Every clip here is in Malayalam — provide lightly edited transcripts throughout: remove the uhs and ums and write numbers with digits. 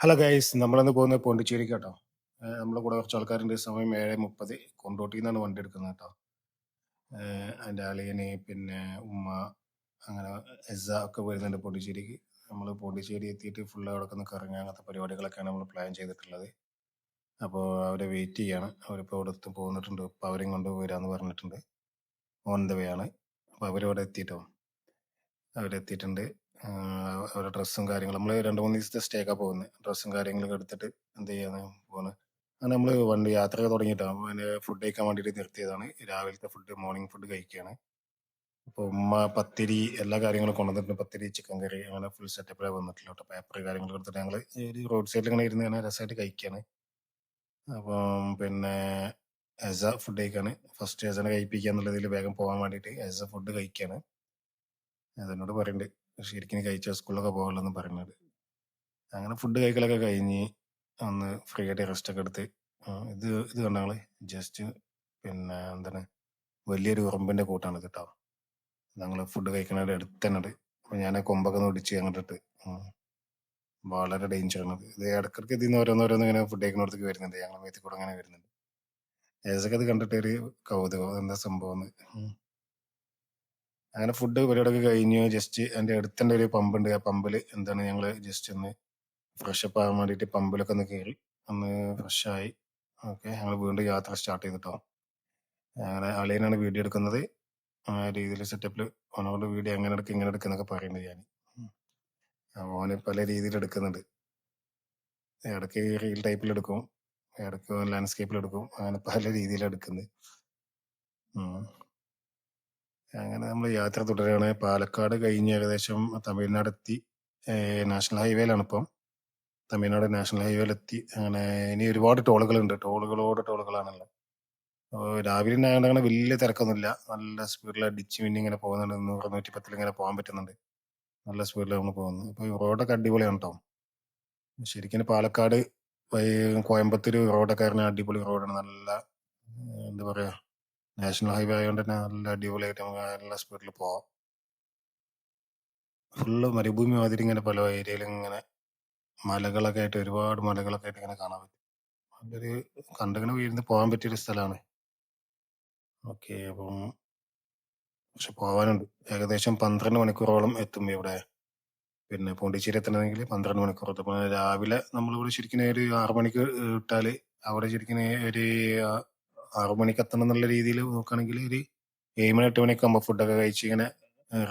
ഹലോ ഗൈസ്, നമ്മളിന്ന് പോകുന്നത് പോണ്ടിച്ചേരിക്ക് കേട്ടോ. നമ്മുടെ കൂടെ കുറച്ച് ആൾക്കാരുണ്ട്. സമയം 7:30. കൊണ്ടോട്ടിയിൽ നിന്നാണ് വണ്ടി എടുക്കുന്നത് കേട്ടോ. എൻ്റെ അളിയന്, പിന്നെ ഉമ്മ, അങ്ങനെ എസ്സ ഒക്കെ വരുന്നുണ്ട് പോണ്ടിച്ചേരിക്ക്. നമ്മൾ പോണ്ടിച്ചേരി എത്തിയിട്ട് ഫുള്ള് അവിടെ ഒന്ന് കറങ്ങുക, അങ്ങനത്തെ പരിപാടികളൊക്കെയാണ് നമ്മൾ പ്ലാൻ ചെയ്തിട്ടുള്ളത്. അപ്പോൾ അവരെ വെയിറ്റ് ചെയ്യാണ്. അവരിപ്പോൾ ഇവിടെ എത്തും പോന്നിട്ടുണ്ട്. ഇപ്പോൾ അവരെയും കൊണ്ട് വരാമെന്ന് പറഞ്ഞിട്ടുണ്ട്. ഓൺ ദ വേ ആണ്. അപ്പോൾ അവരിവിടെ എത്തിയിട്ടോ. അവരെത്തിയിട്ടുണ്ട്. അവരുടെ ഡ്രസ്സും കാര്യങ്ങളും നമ്മൾ 2-3 ദിവസത്തെ സ്റ്റേക്കാണ് പോകുന്നത്. ഡ്രസ്സും കാര്യങ്ങളൊക്കെ എടുത്തിട്ട് എന്ത് ചെയ്യാന്ന് പോകുന്നത്. അങ്ങനെ നമ്മൾ വണ്ടി യാത്ര തുടങ്ങിയിട്ടാണ്. അതിന് ഫുഡ് കഴിക്കാൻ വേണ്ടിയിട്ട് നിർത്തിയതാണ്. രാവിലത്തെ ഫുഡ്, മോർണിംഗ് ഫുഡ് കഴിക്കുകയാണ്. അപ്പോൾ ഉമ്മ പത്തിരി എല്ലാ കാര്യങ്ങളും കൊണ്ടുവന്നിട്ടുണ്ട്. പത്തിരി, ചിക്കൻ കറി, അങ്ങനെ ഫുൾ സെറ്റപ്പിലാണ് വന്നിട്ടില്ല കേട്ടോ. പേപ്പർ കാര്യങ്ങളൊക്കെ എടുത്തിട്ട് ഞങ്ങൾ ഒരു റോഡ് സൈഡിൽ ഇങ്ങനെ ഇരുന്ന് ഇങ്ങനെ രസമായിട്ട് കഴിക്കുകയാണ്. അപ്പം പിന്നെ എസ ഫുഡ് കഴിക്കാണ്. ഫസ്റ്റ് എസനെ കഴിപ്പിക്കുക എന്നുള്ളതിൽ വേഗം പോകാൻ വേണ്ടിയിട്ട് എസ ഫുഡ് കഴിക്കുകയാണ്. അതെന്നോട് പറയുന്നുണ്ട് ശരിക്കും കഴിച്ചാൽ സ്കൂളിലൊക്കെ പോകാമല്ലോ എന്ന് പറയുന്നത്. അങ്ങനെ ഫുഡ് കഴിക്കലൊക്കെ കഴിഞ്ഞ് ഒന്ന് ഫ്രീ ആയിട്ട് റെസ്റ്റ് ഒക്കെ എടുത്ത് ഇത് ഇത് കണ്ട ഞങ്ങള് ജസ്റ്റ് പിന്നെ എന്താണ് വലിയൊരു ഉറുമ്പിന്റെ കൂട്ടാണ് ഇത് കേട്ടോ. ഞങ്ങൾ ഫുഡ് കഴിക്കുന്നതിന്റെ അടുത്ത് തന്നെ ഉണ്ട്. അപ്പൊ ഞാൻ കൊമ്പൊക്കെ ഒന്ന് ഒടിച്ച് അങ്ങോട്ടിട്ട് വളരെ ഡേഞ്ചറാണ് ഇത്. ഇടക്കിടക്ക് ഇതിന്ന് ഓരോന്നോരോന്ന് ഇങ്ങനെ ഫുഡ് കഴിക്കുന്നിടത്തേക്ക് വരുന്നുണ്ട്. ഞങ്ങൾ മേത്തിൽ കൂടെ അങ്ങനെ വരുന്നുണ്ട്. ഏസൊക്കെ ഇത് കണ്ടിട്ട് ഒരു കൗതുകം, എന്താ സംഭവം എന്ന്. അങ്ങനെ ഫുഡ് പരിപാടിയൊക്കെ കഴിഞ്ഞ് ജസ്റ്റ് എൻ്റെ അടുത്തന്നെ ഒരു പമ്പുണ്ട്. ആ പമ്പിൽ എന്താണ് ഞങ്ങൾ ജസ്റ്റ് ഒന്ന് ഫ്രഷപ്പ് ആകാൻ വേണ്ടിയിട്ട് പമ്പിലൊക്കെ ഒന്ന് കയറി ഒന്ന് ഫ്രഷായി. ഓക്കെ, ഞങ്ങൾ വീണ്ടും യാത്ര സ്റ്റാർട്ട് ചെയ്തിട്ടോ. അങ്ങനെ അളിയനാണ് വീഡിയോ എടുക്കുന്നത്. ആ രീതിയിൽ സെറ്റപ്പിൽ ഓനോട് വീഡിയോ എങ്ങനെ എടുക്കും ഇങ്ങനെ എടുക്കും എന്നൊക്കെ പറയുന്നത് ഞാൻ. ഓന് പല രീതിയിൽ എടുക്കുന്നുണ്ട്. ഇടയ്ക്ക് റീൽ ടൈപ്പിൽ എടുക്കും, ഇടയ്ക്ക് ലാൻഡ്സ്കേപ്പിൽ എടുക്കും, അങ്ങനെ പല രീതിയിലാണ് എടുക്കുന്നത്. അങ്ങനെ നമ്മൾ യാത്ര തുടരുകയാണ്. പാലക്കാട് കഴിഞ്ഞ് ഏകദേശം തമിഴ്നാട് എത്തി. നാഷണൽ ഹൈവേയിലാണ് ഇപ്പം. തമിഴ്നാട് നാഷണൽ ഹൈവേയിലെത്തി. അങ്ങനെ ഇനി ഒരുപാട് ടോളുകളുണ്ട്. ടോളുകളോട് ടോളുകളാണല്ലോ. രാവിലെ ആയതുകൊണ്ട് അങ്ങനെ വലിയ തിരക്കൊന്നുമില്ല. നല്ല സ്പീഡിൽ അടിച്ച് മിന്നി ഇങ്ങനെ പോകുന്നുണ്ട്. 100, 110 ഇങ്ങനെ പോകാൻ പറ്റുന്നുണ്ട്. നല്ല സ്പീഡിൽ നമ്മൾ പോകുന്നു. അപ്പോൾ ഈ റോഡൊക്കെ അടിപൊളിയാണ് കേട്ടോ. ശരിക്കും പാലക്കാട് കോയമ്പത്തൂർ റോഡൊക്കെ പറഞ്ഞാൽ അടിപൊളി റോഡാണ്. നല്ല എന്താ പറയുക, നാഷണൽ ഹൈവേ ആയതുകൊണ്ട് തന്നെ നല്ല അടിപൊളിയായിട്ട് നമുക്ക് നല്ല സ്പീഡിൽ പോവാം. ഫുള്ള് മരുഭൂമി മാതിരി ഇങ്ങനെ പല ഏരിയയിലും ഇങ്ങനെ മലകളൊക്കെ ആയിട്ട്, ഒരുപാട് മലകളൊക്കെ ആയിട്ട് ഇങ്ങനെ കാണാൻ പറ്റും. നല്ലൊരു കണ്ടിങ്ങനെ വീഴുന്ന് പോകാൻ പറ്റിയൊരു സ്ഥലമാണ്. ഓക്കെ, അപ്പം പക്ഷെ പോകാനുണ്ട്. ഏകദേശം 12 മണിക്കൂറോളം എത്തും ഇവിടെ. പിന്നെ പോണ്ടിച്ചേരി എത്തണമെങ്കിൽ 12 മണിക്കൂർ എത്തും. അപ്പോൾ രാവിലെ നമ്മളിവിടെ ശരിക്കും ഒരു 6 മണിക്ക് ഇട്ടാൽ അവിടെ ശരിക്കും ഒരു 6 മണിക്ക് എത്തണം എന്നുള്ള രീതിയിൽ നോക്കുകയാണെങ്കിൽ ഒരു 7 മണി 8 മണിയൊക്കെ ആകുമ്പോൾ ഫുഡൊക്കെ കഴിച്ച് ഇങ്ങനെ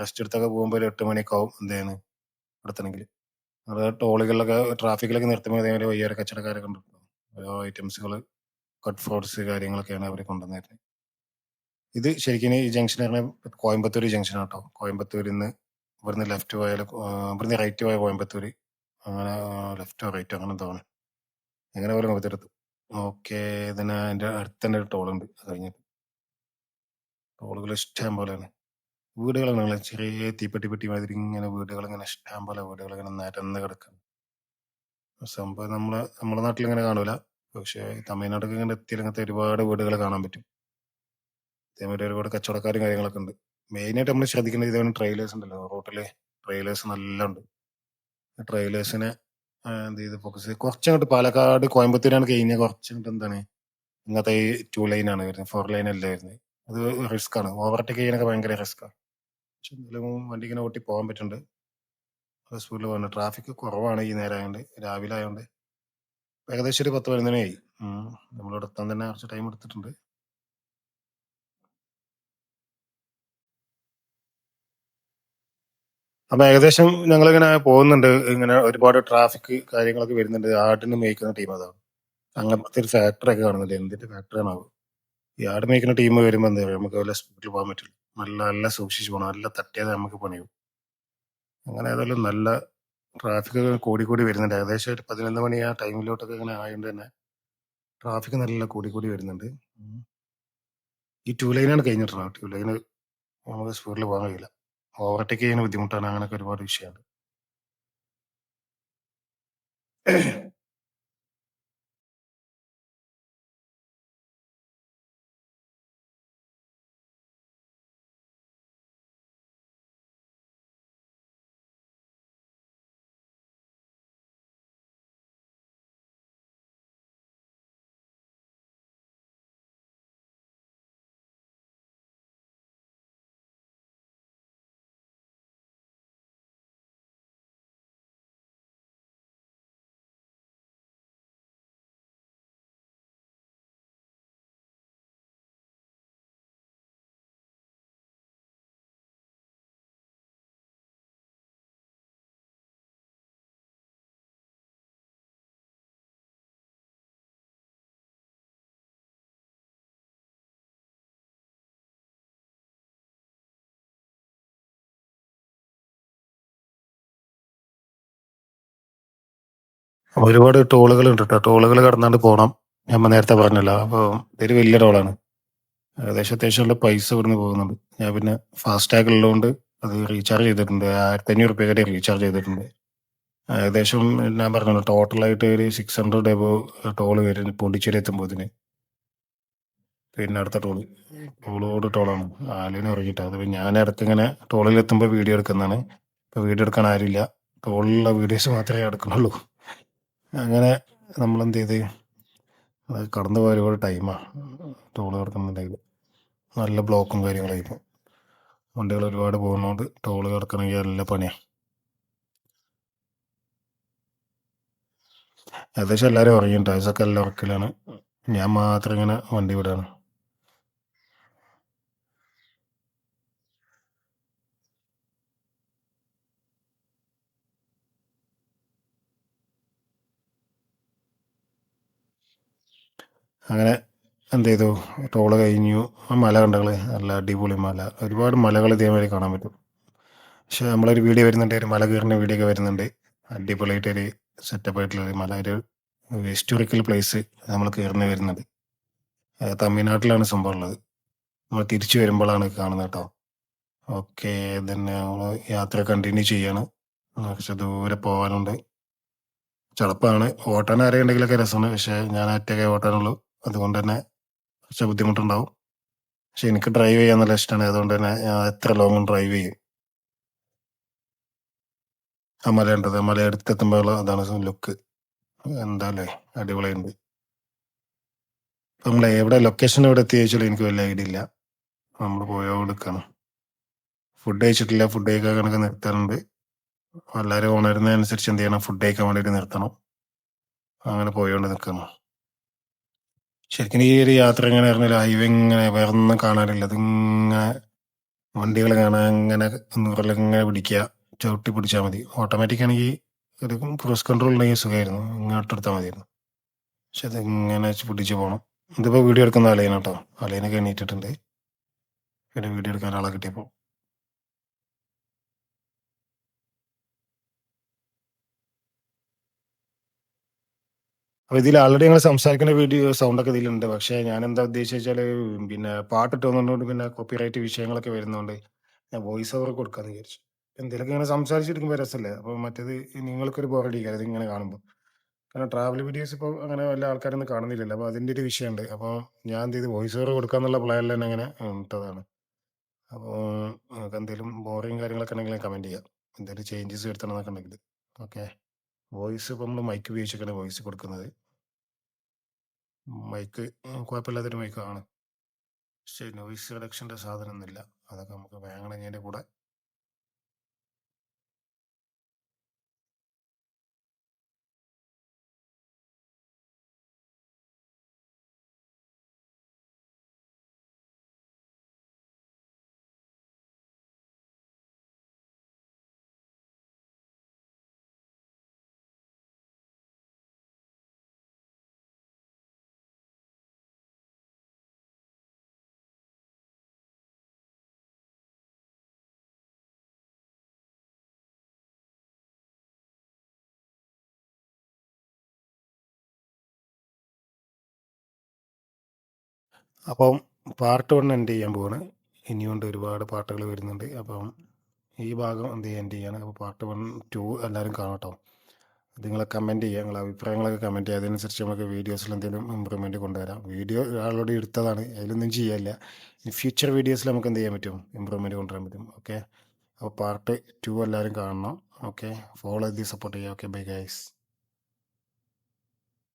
റെസ്റ്റ് എടുത്തൊക്കെ പോകുമ്പോൾ ഒരു 8 മണിയൊക്കെ ആവും എന്താണ് ഇവിടെ എത്തണമെങ്കിൽ. അത് ടോളുകളിലൊക്കെ ട്രാഫിക്കിലൊക്കെ നിർത്തുമ്പോൾ അതേപോലെ വയ്യാറ് കച്ചവടക്കാരൊക്കെ ഉണ്ട്. ഓരോ ഐറ്റംസുകൾ, കട്ട് ഫ്രൂട്ട്സ് കാര്യങ്ങളൊക്കെയാണ് അവർ കൊണ്ടുവന്നത്. ഇത് ശരിക്കും ഈ ജംഗ്ഷൻ പറഞ്ഞാൽ കോയമ്പത്തൂർ ജംഗ്ഷൻ ആട്ടോ. കോയമ്പത്തൂരിൽ നിന്ന് ഇവിടുന്ന് ലെഫ്റ്റ് പോയാൽ ഇവിടുന്ന് റൈറ്റ് പോയ കോയമ്പത്തൂർ, അങ്ങനെ ലെഫ്റ്റോ റൈറ്റോ അങ്ങനെ എന്താണ്, എങ്ങനെ പോലെ കോയമ്പത്തൂർ. ഓക്കെ, ഇതിന് അതിൻ്റെ അടുത്ത് തന്നെ ഒരു ടോളുണ്ട്. അത് കഴിഞ്ഞിട്ട് ടോളുകൾ ഇഷ്ടം പോലെയാണ്. വീടുകളാണ് ചെറിയ തീപ്പെട്ടി പെട്ടി മാതിരി ഇങ്ങനെ വീടുകൾ, ഇങ്ങനെ ഇഷ്ടം പോലെ വീടുകൾ ഇങ്ങനെ നിരന്ന് കിടക്കണം. സംഭവം നമ്മുടെ നാട്ടിൽ ഇങ്ങനെ കാണൂല. പക്ഷേ തമിഴ്നാട്ടിൽ ഇങ്ങനെ എത്തിയാൽ ഇങ്ങനത്തെ ഒരുപാട് വീടുകൾ കാണാൻ പറ്റും. ഇതേമാതിരി ഒരുപാട് കച്ചവടക്കാരും കാര്യങ്ങളൊക്കെ ഉണ്ട്. മെയിനായിട്ട് നമ്മൾ ശ്രദ്ധിക്കേണ്ടത് ഇതാണ്, ട്രെയിലേഴ്സ് ഉണ്ടല്ലോ റോട്ടില്. ട്രെയിലേഴ്സ് നല്ല ഉണ്ട്. ട്രെയിലേഴ്സിനെ എന്ത് ചെയ്ത് ഫോക്കസ് ചെയ്ത് കുറച്ചങ്ങോട്ട് പാലക്കാട് കോയമ്പത്തൂരാണ് കഴിഞ്ഞാൽ കുറച്ചങ്ങോട്ട് എന്താണ് ഇങ്ങനത്തെ ഈ 2 ലൈനാണ് വരുന്നത്, 4 ലൈൻ അല്ല വരുന്നത്. അത് റിസ്ക് ആണ്, ഓവർടേക്ക് ചെയ്യാനൊക്കെ ഭയങ്കര റിസ്ക്കാണ്. പക്ഷെ എന്തായാലും വണ്ടി ഇങ്ങനെ ഓട്ടി പോകാൻ പറ്റുന്നുണ്ട്. അത് സ്പീഡിൽ പോകുന്നുണ്ട്. ട്രാഫിക് കുറവാണ് ഈ നേരം ആയതുകൊണ്ട്, രാവിലെ ആയതുകൊണ്ട്. ഏകദേശം ഒരു 10-11 മണിയായി. നമ്മളിവിടെ എത്താൻ തന്നെ കുറച്ച് ടൈം എടുത്തിട്ടുണ്ട്. അപ്പൊ ഏകദേശം ഞങ്ങളിങ്ങനെ പോകുന്നുണ്ട്. ഇങ്ങനെ ഒരുപാട് ട്രാഫിക് കാര്യങ്ങളൊക്കെ വരുന്നുണ്ട്. ആടിനെ മേയ്ക്കുന്ന ടീം അതാണ്. അങ്ങനത്തെ ഒരു ഫാക്ടറി ഒക്കെ കാണുന്നുണ്ട്. എന്തിന്റെ ഫാക്ടറിയാണാവോ. ഈ ആട് മേയ്ക്കുന്ന ടീം വരുമ്പോൾ എന്താ പറയുക, നമുക്ക് വല്ല സ്പീഡിൽ പോകാൻ പറ്റില്ല. നല്ല നല്ല സൂക്ഷിച്ച് പോകണം. നല്ല തട്ടിയാൽ നമുക്ക് പണിയും. അങ്ങനെ ഏതായാലും നല്ല ട്രാഫിക് കൂടി കൂടി വരുന്നുണ്ട്. ഏകദേശം ഒരു 11 മണി ആ ടൈമിലോട്ടൊക്കെ ഇങ്ങനെ ആയതുകൊണ്ട് തന്നെ ട്രാഫിക് നല്ല കൂടി കൂടി വരുന്നുണ്ട്. ഈ 2 ലൈനാണ് കഴിഞ്ഞിട്ടുള്ളത്. 2 ലൈന് നമുക്ക് സ്പീഡിൽ പോകാൻ കഴിയില്ല. ഓവർടേക്ക് ചെയ്യാൻ ബുദ്ധിമുട്ടാണ്. അങ്ങനെയൊക്കെ ഒരുപാട് വിഷയമുണ്ട്. അപ്പൊ ഒരുപാട് ടോളുകളുണ്ട് ട്ടോ. ടോളുകൾ കടന്നാണ്ട് പോണം. ഞാൻ നേരത്തെ പറഞ്ഞല്ലോ. അപ്പൊ ഇതൊരു വലിയ ടോളാണ്. ഏകദേശം അത്യാവശ്യം പൈസ ഇവിടുന്ന് പോകുന്നുണ്ട്. ഞാൻ പിന്നെ ഫാസ്ടാഗ് ഉള്ളതുകൊണ്ട് അത് റീചാർജ് ചെയ്തിട്ടുണ്ട്. രൂ. 1500 വരെ റീചാർജ് ചെയ്തിട്ടുണ്ട്. ഏകദേശം ഞാൻ പറഞ്ഞല്ലോ ടോട്ടലായിട്ട് ഒരു 600 എബോവ് ടോള് വരും പോണ്ടിച്ചേരി എത്തുമ്പോത്തിന്. പിന്നെ അടുത്ത ടോള്. ടോളോട് ടോളാണ്. ആലിന് ഉറങ്ങിയിട്ടാ. അത് ഞാൻ ഇടയ്ക്കിങ്ങനെ ടോളിലെത്തുമ്പോൾ വീഡിയോ എടുക്കുന്നതാണ്. ഇപ്പോൾ വീഡിയോ എടുക്കാൻ ആരുമില്ല. ടോളിലുള്ള വീഡിയോസ് മാത്രമേ എടുക്കുന്നുള്ളൂ. അങ്ങനെ നമ്മളെന്ത് ചെയ്ത് അത് കടന്നു പോയ ഒരുപാട് ടൈമാണ് ടോള് കിടക്കുന്നുണ്ടെങ്കിൽ. നല്ല ബ്ലോക്കും കാര്യങ്ങളായിപ്പോൾ. വണ്ടികൾ ഒരുപാട് പോകുന്നതുകൊണ്ട് ടോള് കിടക്കണമെങ്കിൽ നല്ല പണിയാണ്. ഏകദേശം എല്ലാവരും ഉറങ്ങിയിട്ടുണ്ട്. ടയേഴ്സൊക്കെ എല്ലാം ഉറക്കലാണ്. ഞാൻ മാത്രം ഇങ്ങനെ വണ്ടി വിടാണ്. അങ്ങനെ എന്ത് ചെയ്തു ടോള് കഴിഞ്ഞു. ആ മല കണ്ടകള് നല്ല അടിപൊളി മല. ഒരുപാട് മലകൾ ഇതേമാതിരി കാണാൻ പറ്റും. പക്ഷേ നമ്മളൊരു വീഡിയോ വരുന്നുണ്ട്, ഒരു മല കയറുന്ന വീഡിയോ ഒക്കെ വരുന്നുണ്ട്. അടിപൊളിയായിട്ടൊരു സെറ്റപ്പ് ആയിട്ടുള്ള ഒരു മല, ഒരു ഹിസ്റ്റോറിക്കൽ പ്ലേസ് നമ്മൾ കയറുന്ന വരുന്നുണ്ട്. തമിഴ്നാട്ടിലാണ് സംഭവം ഉള്ളത്. നമ്മൾ തിരിച്ചു വരുമ്പോഴാണ് കാണുന്നത് കേട്ടോ. ഓക്കെ, തന്നെ നമ്മൾ യാത്ര കണ്ടിന്യൂ ചെയ്യാണ്. കുറച്ച് ദൂരെ പോകാനുണ്ട്. ചടപ്പാണ്. ഓട്ടാൻ ആരെയുണ്ടെങ്കിലൊക്കെ രസമാണ്. പക്ഷേ ഞാൻ ഒറ്റയ്ക്കേ ഓട്ടാനുള്ളൂ. അതുകൊണ്ട് തന്നെ കുറച്ച് ബുദ്ധിമുട്ടുണ്ടാവും. പക്ഷെ എനിക്ക് ഡ്രൈവ് ചെയ്യാൻ നല്ല ഇഷ്ടമാണ്. അതുകൊണ്ട് തന്നെ ഞാൻ എത്ര ലോങ്ങും ഡ്രൈവ് ചെയ്യും. ആ മലയുണ്ടത്, മല അടുത്തെത്തുമ്പോൾ അതാണ് ലുക്ക്. എന്താല്ലേ, അടിപൊളിയുണ്ട്. നമ്മൾ എവിടെ ലൊക്കേഷൻ എവിടെ എത്തി ചോദിച്ചാലും എനിക്ക് വലിയ ഐഡിയ ഇല്ല. നമ്മൾ പോയോടുക്കാണ്. ഫുഡ് കഴിച്ചിട്ടില്ല. ഫുഡ് കഴിക്കാൻ കണക്ക് നിർത്താറുണ്ട്. എല്ലാവരും ഉണരുന്നതനുസരിച്ച് എന്ത് ചെയ്യണം, ഫുഡ് കഴിക്കാൻ വേണ്ടിയിട്ട് നിർത്തണം. അങ്ങനെ പോയോണ്ട് നിൽക്കണം. ശരിക്കും ഈ ഒരു യാത്ര എങ്ങനെ പറഞ്ഞാൽ ഹൈവേ ഇങ്ങനെ വേറൊന്നും കാണാനില്ല. അതിങ്ങനെ വണ്ടികൾ കാണാൻ ഇങ്ങനെ നൂറിലിങ്ങനെ പിടിക്കുക, ചവിട്ടി പിടിച്ചാൽ മതി. ഓട്ടോമാറ്റിക് ആണെങ്കിൽ ഒരു ക്രൂസ് കൺട്രോൾ ഉണ്ടെങ്കിൽ സുഖമായിരുന്നു, ഇങ്ങോട്ട് എടുത്താൽ മതിയായിരുന്നു. പക്ഷെ അത് ഇങ്ങനെ പിടിച്ച് പോകണം. ഇതിപ്പോൾ വീഡിയോ എടുക്കുന്ന അലയന കേട്ടോ. അലയനൊക്കെ എണീറ്റിട്ടുണ്ട്. പിന്നെ വീഡിയോ എടുക്കാൻ ആളെ കിട്ടിയപ്പോൾ. അപ്പോൾ ഇതിൽ ആൾറെഡി ഞങ്ങൾ സംസാരിക്കുന്ന വീഡിയോ സൗണ്ടൊക്കെ ഇതിലുണ്ട്. പക്ഷേ ഞാൻ എന്താ ഉദ്ദേശിച്ച് വെച്ചാൽ പിന്നെ പാട്ടിട്ട് വന്നതുകൊണ്ട് പിന്നെ കോപ്പിറൈറ്റ് വിഷയങ്ങളൊക്കെ വരുന്നതുകൊണ്ട് ഞാൻ വോയിസ് ഓവർ കൊടുക്കാമെന്ന് വിചാരിച്ചു. എന്തെങ്കിലുമൊക്കെ ഇങ്ങനെ സംസാരിച്ചെടുക്കുമ്പോൾ രസമല്ലേ. അപ്പോൾ മറ്റേത് നിങ്ങൾക്കൊരു ബോറടിക്കാതെ ഇതിങ്ങനെ കാണുമ്പോൾ. കാരണം ട്രാവൽ വീഡിയോസ് ഇപ്പോൾ അങ്ങനെ വല്ല ആൾക്കാരൊന്നും കാണുന്നില്ലല്ലോ. അപ്പോൾ അതിൻ്റെ ഒരു വിഷയമുണ്ട്. അപ്പോൾ ഞാൻ എന്ത് ചെയ്തു വോയിസ് ഓവർ കൊടുക്കാന്നുള്ള പ്ലാനിൽ തന്നെ അങ്ങനെ ഇട്ടതാണ്. അപ്പോൾ നിങ്ങൾക്ക് എന്തെങ്കിലും ബോറിങ് കാര്യങ്ങളൊക്കെ ഉണ്ടെങ്കിൽ കമൻറ്റ് ചെയ്യാം. എന്തെങ്കിലും ചേഞ്ചസ് വരുത്തണം എന്നൊക്കെ ഉണ്ടെങ്കിൽ. ഓക്കെ. വോയിസ് ഇപ്പോൾ നമ്മൾ മൈക്ക് ഉപയോഗിച്ചൊക്കെയാണ് വോയിസ് കൊടുക്കുന്നത്. മൈക്ക് കുഴപ്പമില്ലാത്തൊരു മൈക്കാണ്. പക്ഷേ നോയിസ് റിഡക്ഷൻ്റെ സാധനമൊന്നുമില്ല. അതൊക്കെ നമുക്ക് വാങ്ങണമെങ്കിൽ അതിൻ്റെ കൂടെ. അപ്പം പാർട്ട് 1 എൻഡ് ചെയ്യാൻ പോവാണ്. ഇനിയുണ്ട് ഒരുപാട് പാട്ടുകൾ വരുന്നുണ്ട്. അപ്പം ഈ ഭാഗം എൻഡ് ചെയ്യാണ്. അപ്പോൾ പാർട്ട് 1, 2 എല്ലാവരും കാണാം കേട്ടോ. നിങ്ങളെ കമൻറ്റ് ചെയ്യുക. നിങ്ങളെ അഭിപ്രായങ്ങളൊക്കെ കമൻറ്റ് ചെയ്യുക. അതനുസരിച്ച് നമുക്ക് വീഡിയോസിൽ എന്തെങ്കിലും ഇമ്പ്രൂവ്മെൻറ്റ് കൊണ്ടുവരാം. വീഡിയോ ആൾറെഡി എടുത്തതാണ്, അതിലൊന്നും ചെയ്യാനില്ല. ഇനി ഫ്യൂച്ചർ വീഡിയോസിൽ നമുക്ക് എന്ത് ചെയ്യാൻ പറ്റും, ഇമ്പ്രൂവ്മെൻറ്റ് കൊണ്ടുവരാൻ പറ്റും. ഓക്കെ. അപ്പോൾ പാർട്ട് 2 എല്ലാവരും കാണണം. ഓക്കെ. ഫോളോ ചെയ്ത് സപ്പോർട്ട് ചെയ്യുക. Okay, bye guys.